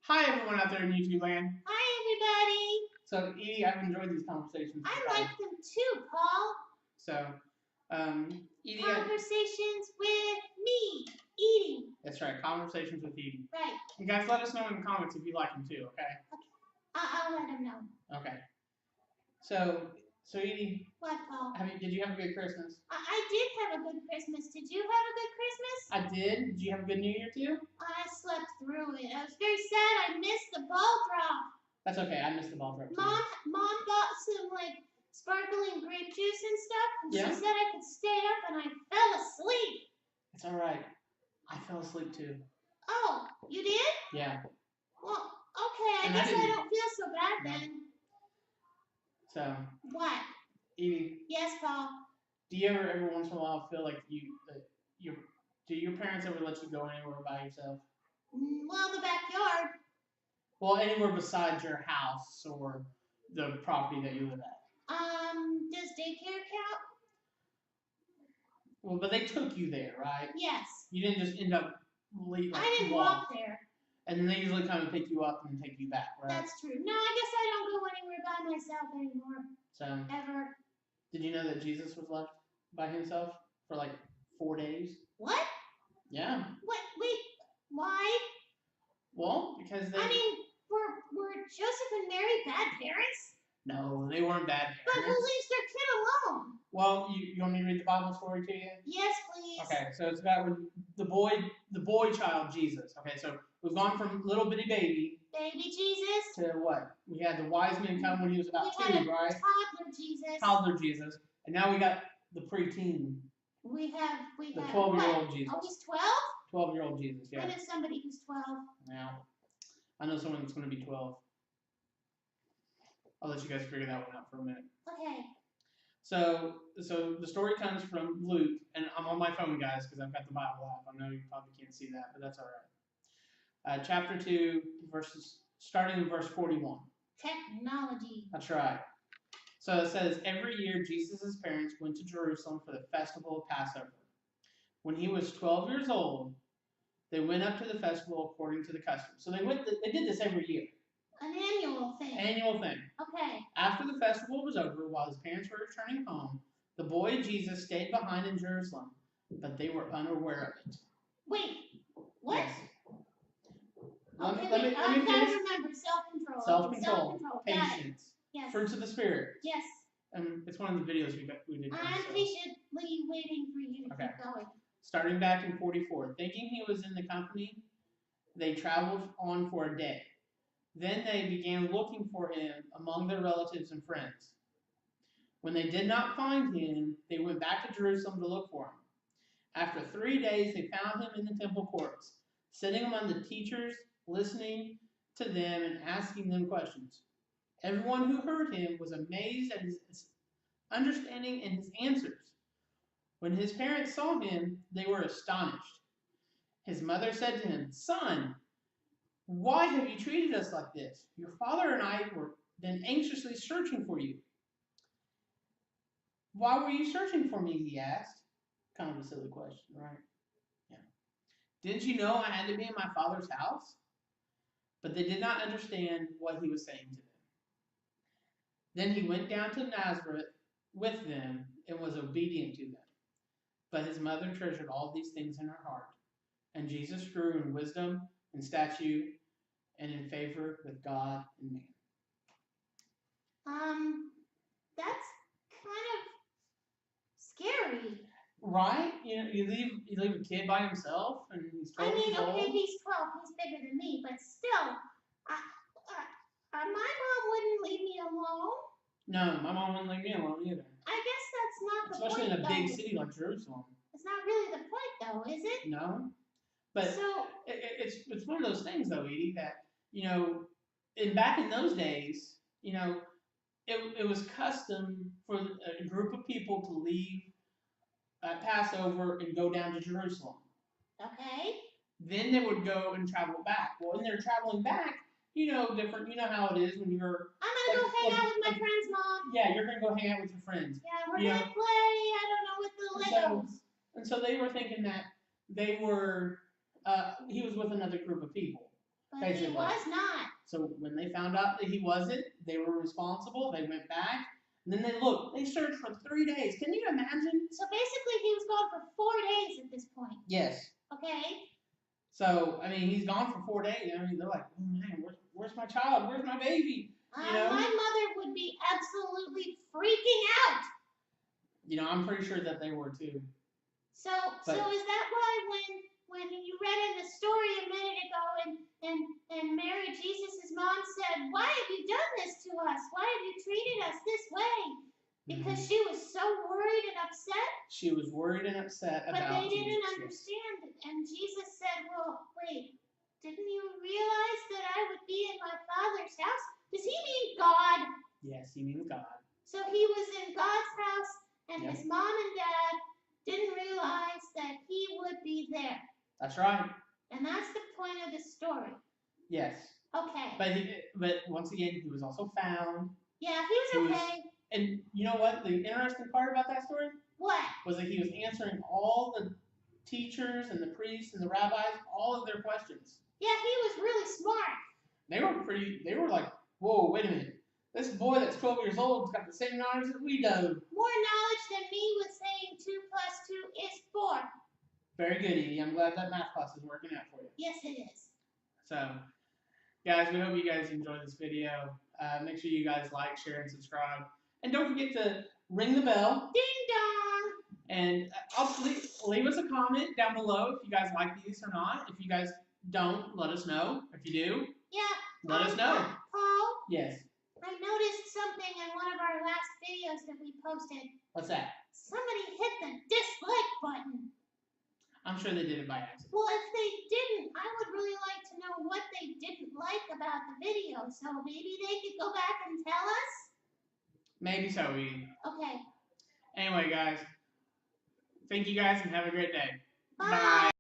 Hi, everyone out there in YouTube land. Hi, everybody. So, Edie, I've enjoyed these conversations. I like them too, Paul. So, Edie. Conversations with me, Edie. That's right, conversations with Edie. Right. You guys let us know in the comments if you like them too, okay? I'll let them know. Okay. So Edie. What, Paul? Did you have a good Christmas? I did have a good Christmas. Did you have a good Christmas? I did. Did you have a good New Year too? I slept through it. I was very sad. I missed the ball drop. That's okay. I missed the ball drop too. Mom got some sparkling grape juice and stuff, and she said I could stay up, and I fell asleep. It's all right. I fell asleep too. Oh, you did? Yeah. Well, okay. I guess I don't feel so bad then. So. What? Edie. Yes, Paul. Do you ever, every once in a while, feel like do your parents ever let you go anywhere by yourself? Well, the backyard. Well, anywhere besides your house or the property that you live at. Does daycare count? Well, but they took you there, right? Yes. You didn't just end up leaving. I didn't walk there. And then they usually come and pick you up and take you back, right? That's true. No, I guess I don't go anywhere by myself anymore. So. Ever. Did you know that Jesus was left by himself for 4 days? What? Yeah. What? Wait. Why? Well, because they. I mean, were Joseph and Mary bad parents? No, they weren't bad parents. But who leaves their kid alone? Well, you want me to read the Bible story to you? Yes, please. Okay, so it's about when the boy child Jesus. Okay, so we've gone from little bitty baby. Baby Jesus. To what? We had the wise men come when he was about 2, right? Toddler Jesus. Toddler Jesus. And now we got the preteen. We have the 12-year-old Jesus. Oh, he's 12? 12-year-old Jesus, yeah. I know somebody who's 12. Yeah. I know someone that's going to be 12. I'll let you guys figure that one out for a minute. Okay. So the story comes from Luke, and I'm on my phone, guys, because I've got the Bible app. I know you probably can't see that, but that's all right. Chapter 2, starting in verse 41. Technology. That's right. So it says, every year Jesus' parents went to Jerusalem for the festival of Passover. When he was 12 years old, they went up to the festival according to the custom. So they did this every year. An annual thing. Annual thing. Okay. After the festival was over, while his parents were returning home, the boy Jesus stayed behind in Jerusalem, but they were unaware of it. Wait, what? Yes. Let me finish. Remember, self-control. Self-control. Patience. Yes. Fruits of the Spirit. Yes. It's one of the videos we did. I'm patiently waiting for you to keep going. Starting back in 44, thinking he was in the company, they traveled on for a day. Then they began looking for him among their relatives and friends. When they did not find him, they went back to Jerusalem to look for him. After 3 days, they found him in the temple courts, sitting among the teachers, listening to them and asking them questions. Everyone who heard him was amazed at his understanding and his answers. When his parents saw him, they were astonished. His mother said to him, "Son, why have you treated us like this? Your father and I were then anxiously searching for you." "Why were you searching for me?" he asked. Kind of a silly question, right? Yeah. "Didn't you know I had to be in my father's house?" But they did not understand what he was saying to them. Then he went down to Nazareth with them and was obedient to them. But his mother treasured all these things in her heart. And Jesus grew in wisdom and stature and in favor with God and man. That's kind of scary. Right? You leave a kid by himself, and he's 12 years old. Okay, he's 12. He's bigger than me, but still, my mom wouldn't leave me alone. No, my mom wouldn't leave me alone either. I guess that's not the point. Especially in a big city like Jerusalem. It's not really the point, though, is it? No. But it's one of those things, though, Edie, that, back in those days, it was custom for a group of people to leave at Passover and go down to Jerusalem. Okay. Then they would go and travel back. Well, when they're traveling back, different. You know how it is when you're. I'm gonna go hang out with my friends, Mom. Yeah, you're gonna go hang out with your friends. Yeah, we're gonna play. I don't know, with the Legos. And so they were thinking that they were. He was with another group of people. But he was not. So when they found out that he wasn't, they were responsible. They went back. And then they looked. They searched for 3 days. Can you imagine? So basically, he was gone for 4 days at this point. Yes. Okay. So I mean, he's gone for 4 days. I mean, they're like, oh man, where's my child? Where's my baby? You know? My mother would be absolutely freaking out. You know, I'm pretty sure that they were too. So is that why when you read in the story a minute ago and Mary Jesus' mom said, "Why have you done this to us? Why have you treated us this way?" Because she was so worried and upset. She was worried and upset about But they didn't Jesus. understand. And Jesus said, "Well, wait, didn't you realize that I would be in my Father's house?" Does he mean God? Yes, he means God. So he was in God's house, and his mom and dad didn't realize that he would be there. That's right. And that's the point of the story. Yes. Okay. But once again, he was also found. Yeah, he was okay. And you know what? The interesting part about that story? What? Was that he was answering all the teachers and the priests and the rabbis, all of their questions. Yeah, he was really smart. They were like, whoa, wait a minute. This boy that's 12 years old has got the same knowledge that we do. More knowledge than me with saying 2 + 2 is 4. Very good, Edie. I'm glad that math class is working out for you. Yes, it is. So, guys, we hope you guys enjoyed this video. Make sure you guys like, share, and subscribe. And don't forget to ring the bell. Ding dong! And leave us a comment down below if you guys like these or not. If you guys don't, let us know. If you do, let us know. Paul? Yes. I noticed something in one of our last videos that we posted. What's that? Somebody hit the dislike button. I'm sure they did it by accident. Well, if they didn't, I would really like to know what they didn't like about the video. So maybe they could go back and tell us? Maybe so, Edie. Okay. Anyway, guys. Thank you guys and have a great day. Bye. Bye.